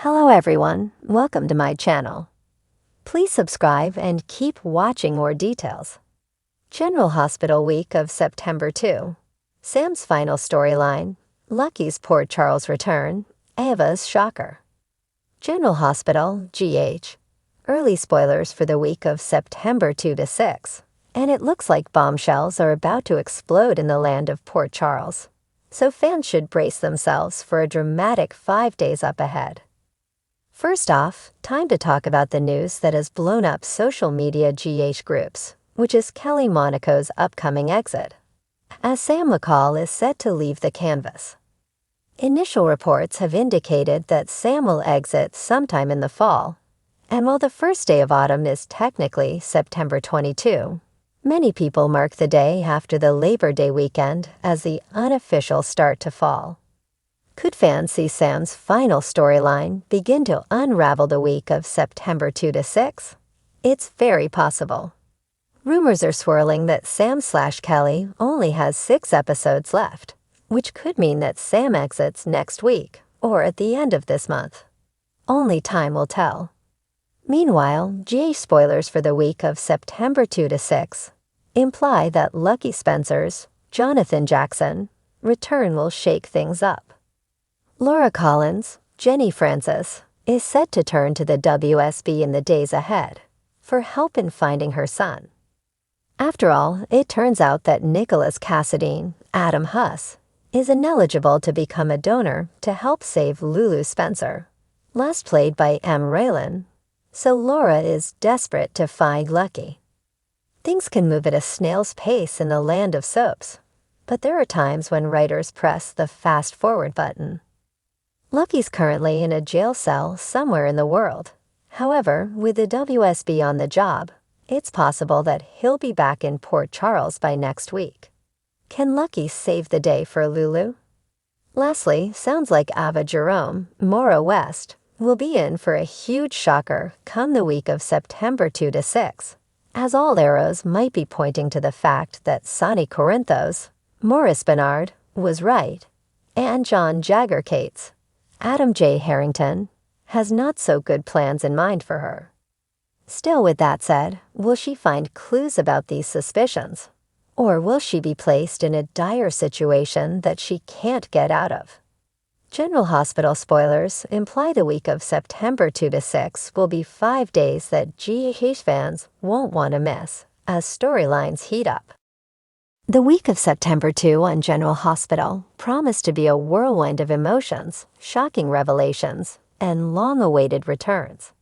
Hello everyone, welcome to my channel. Please subscribe and keep watching more details. General Hospital week of September 2. Sam's final storyline, Lucky's Port Charles return, Ava's shocker. General Hospital, GH. Early spoilers for the week of September 2 to 6. And it looks like bombshells are about to explode in the land of Port Charles. So fans should brace themselves for a dramatic 5 days up ahead. First off, time to talk about the news that has blown up social media GH groups, which is Kelly Monaco's upcoming exit, as Sam McCall is set to leave the canvas. Initial reports have indicated that Sam will exit sometime in the fall, and while the first day of autumn is technically September 22, many people mark the day after the Labor Day weekend as the unofficial start to fall. Could fans see Sam's final storyline begin to unravel the week of September 2 to 6? It's very possible. Rumors are swirling that Sam/Kelly only has 6 episodes left, which could mean that Sam exits next week or at the end of this month. Only time will tell. Meanwhile, GH spoilers for the week of September 2 to 6 imply that Lucky Spencer's Jonathan Jackson return will shake things up. Laura Collins, Jenny Francis, is set to turn to the WSB in the days ahead for help in finding her son. After all, it turns out that Nicholas Cassadine, Adam Huss, is ineligible to become a donor to help save Lulu Spencer, last played by M. Raylan, so Laura is desperate to find Lucky. Things can move at a snail's pace in the land of soaps, but there are times when writers press the fast-forward button. Lucky's currently in a jail cell somewhere in the world. However, with the WSB on the job, it's possible that he'll be back in Port Charles by next week. Can Lucky save the day for Lulu? Lastly, sounds like Ava Jerome, Maura West, will be in for a huge shocker come the week of September 2 to 6, as all arrows might be pointing to the fact that Sonny Corinthos, Maurice Benard, was right, and John Jagger Cates, Adam J. Harrington, has not so good plans in mind for her. Still, with that said, will she find clues about these suspicions? Or will she be placed in a dire situation that she can't get out of? General Hospital spoilers imply the week of September 2 to 6 will be 5 days that GH fans won't want to miss as storylines heat up. The week of September 2 on General Hospital promised to be a whirlwind of emotions, shocking revelations, and long-awaited returns.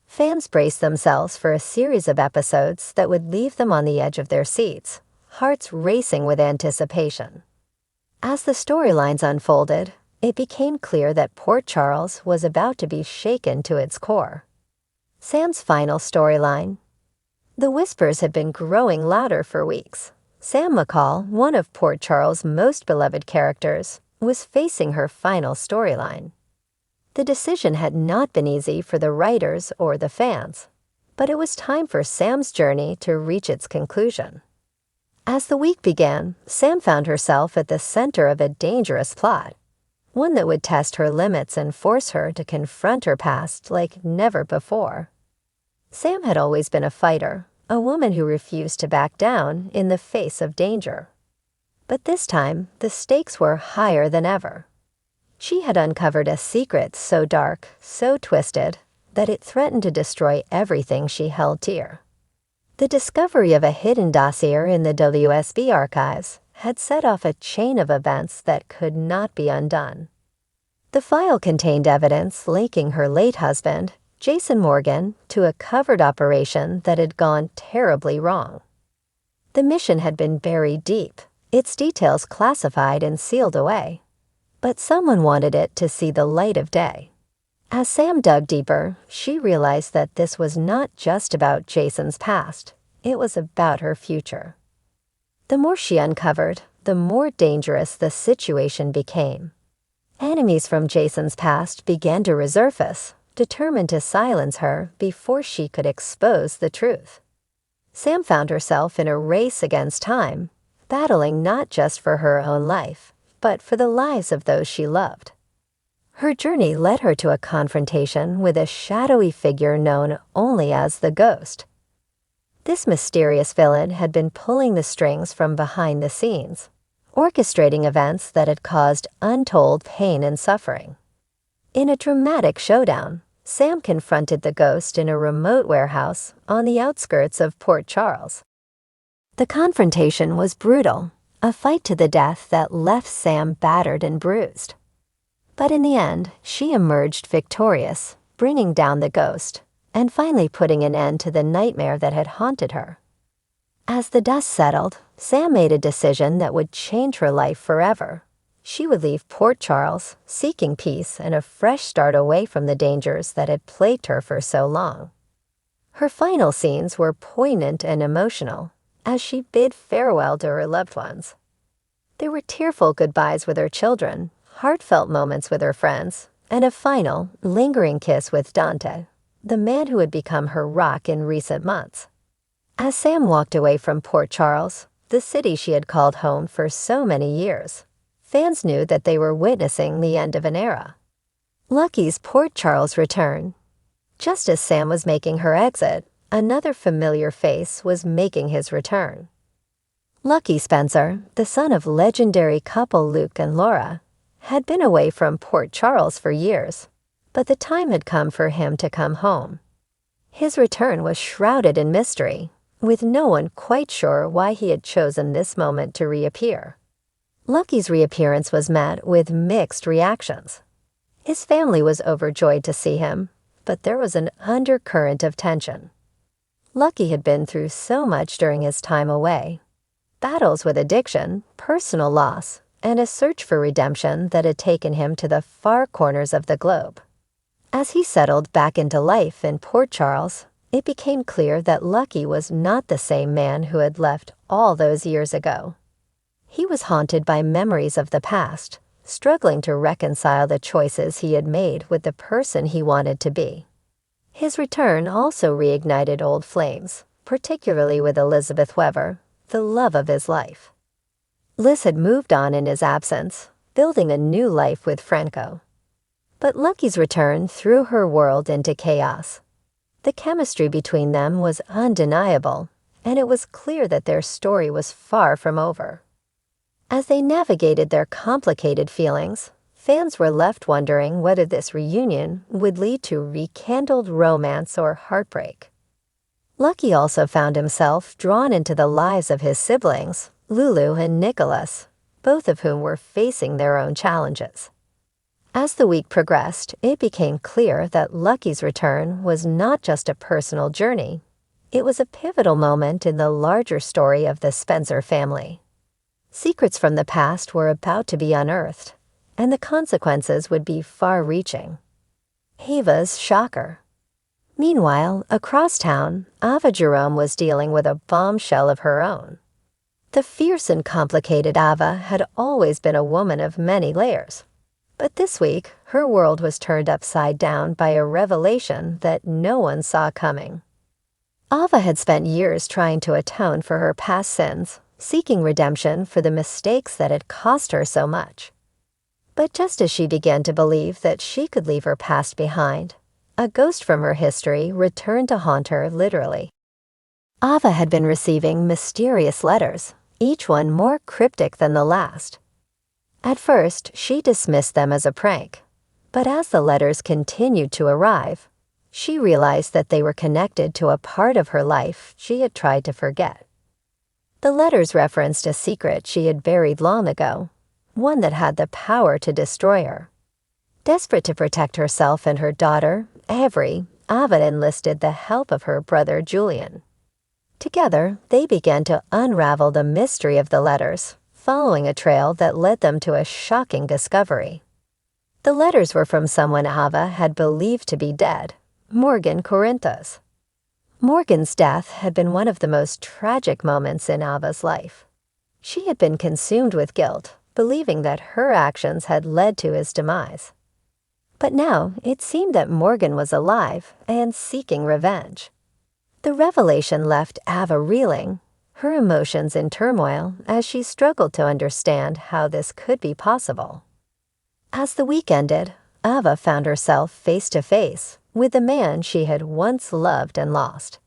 Fans braced themselves for a series of episodes that would leave them on the edge of their seats, hearts racing with anticipation. As the storylines unfolded, it became clear that Port Charles was about to be shaken to its core. Sam's final storyline. The whispers had been growing louder for weeks. Sam McCall, one of Port Charles' most beloved characters, was facing her final storyline. The decision had not been easy for the writers or the fans, but it was time for Sam's journey to reach its conclusion. As the week began, Sam found herself at the center of a dangerous plot, one that would test her limits and force her to confront her past like never before. Sam had always been a fighter, a woman who refused to back down in the face of danger. But this time, the stakes were higher than ever. She had uncovered a secret so dark, so twisted, that it threatened to destroy everything she held dear. The discovery of a hidden dossier in the WSB archives had set off a chain of events that could not be undone. The file contained evidence linking her late husband, Jason Morgan, to a covered operation that had gone terribly wrong. The mission had been buried deep, its details classified and sealed away, but someone wanted it to see the light of day. As Sam dug deeper, she realized that this was not just about Jason's past, it was about her future. The more she uncovered, the more dangerous the situation became. Enemies from Jason's past began to resurface, determined to silence her before she could expose the truth. Sam found herself in a race against time, battling not just for her own life, but for the lives of those she loved. Her journey led her to a confrontation with a shadowy figure known only as the Ghost. This mysterious villain had been pulling the strings from behind the scenes, orchestrating events that had caused untold pain and suffering. In a dramatic showdown, Sam confronted the Ghost in a remote warehouse on the outskirts of Port Charles. The confrontation was brutal, a fight to the death that left Sam battered and bruised. But in the end, she emerged victorious, bringing down the Ghost, and finally putting an end to the nightmare that had haunted her. As the dust settled, Sam made a decision that would change her life forever. She would leave Port Charles, seeking peace and a fresh start away from the dangers that had plagued her for so long. Her final scenes were poignant and emotional, as she bid farewell to her loved ones. There were tearful goodbyes with her children, heartfelt moments with her friends, and a final, lingering kiss with Dante, the man who had become her rock in recent months. As Sam walked away from Port Charles, the city she had called home for so many years, fans knew that they were witnessing the end of an era. Lucky's Port Charles return. Just as Sam was making her exit, another familiar face was making his return. Lucky Spencer, the son of legendary couple Luke and Laura, had been away from Port Charles for years, but the time had come for him to come home. His return was shrouded in mystery, with no one quite sure why he had chosen this moment to reappear. Lucky's reappearance was met with mixed reactions. His family was overjoyed to see him, but there was an undercurrent of tension. Lucky had been through so much during his time away. Battles with addiction, personal loss, and a search for redemption that had taken him to the far corners of the globe. As he settled back into life in Port Charles, it became clear that Lucky was not the same man who had left all those years ago. He was haunted by memories of the past, struggling to reconcile the choices he had made with the person he wanted to be. His return also reignited old flames, particularly with Elizabeth Weber, the love of his life. Liz had moved on in his absence, building a new life with Franco. But Lucky's return threw her world into chaos. The chemistry between them was undeniable, and it was clear that their story was far from over. As they navigated their complicated feelings, fans were left wondering whether this reunion would lead to rekindled romance or heartbreak. Lucky also found himself drawn into the lives of his siblings, Lulu and Nicholas, both of whom were facing their own challenges. As the week progressed, it became clear that Lucky's return was not just a personal journey. It was a pivotal moment in the larger story of the Spencer family. Secrets from the past were about to be unearthed, and the consequences would be far-reaching. Ava's shocker. Meanwhile, across town, Ava Jerome was dealing with a bombshell of her own. The fierce and complicated Ava had always been a woman of many layers. But this week, her world was turned upside down by a revelation that no one saw coming. Ava had spent years trying to atone for her past sins, seeking redemption for the mistakes that had cost her so much. But just as she began to believe that she could leave her past behind, a ghost from her history returned to haunt her literally. Ava had been receiving mysterious letters, each one more cryptic than the last. At first, she dismissed them as a prank, but as the letters continued to arrive, she realized that they were connected to a part of her life she had tried to forget. The letters referenced a secret she had buried long ago, one that had the power to destroy her. Desperate to protect herself and her daughter, Avery, Ava enlisted the help of her brother Julian. Together, they began to unravel the mystery of the letters, following a trail that led them to a shocking discovery. The letters were from someone Ava had believed to be dead, Morgan Corinthos. Morgan's death had been one of the most tragic moments in Ava's life. She had been consumed with guilt, believing that her actions had led to his demise. But now it seemed that Morgan was alive and seeking revenge. The revelation left Ava reeling, her emotions in turmoil as she struggled to understand how this could be possible. As the week ended, Ava found herself face to face with the man she had once loved and lost.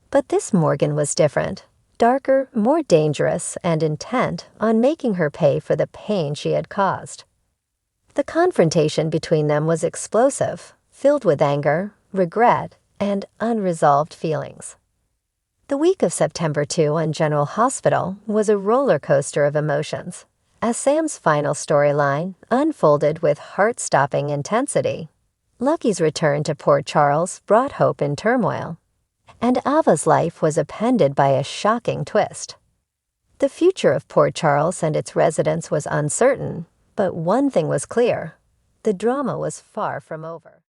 But this Morgan was different, darker, more dangerous, and intent on making her pay for the pain she had caused. The confrontation between them was explosive, filled with anger, regret, and unresolved feelings. The week of September 2 on General Hospital was a roller coaster of emotions, as Sam's final storyline unfolded with heart-stopping intensity. Lucky's return to Port Charles brought hope in turmoil, and Ava's life was appended by a shocking twist. The future of Port Charles and its residents was uncertain, but one thing was clear: the drama was far from over.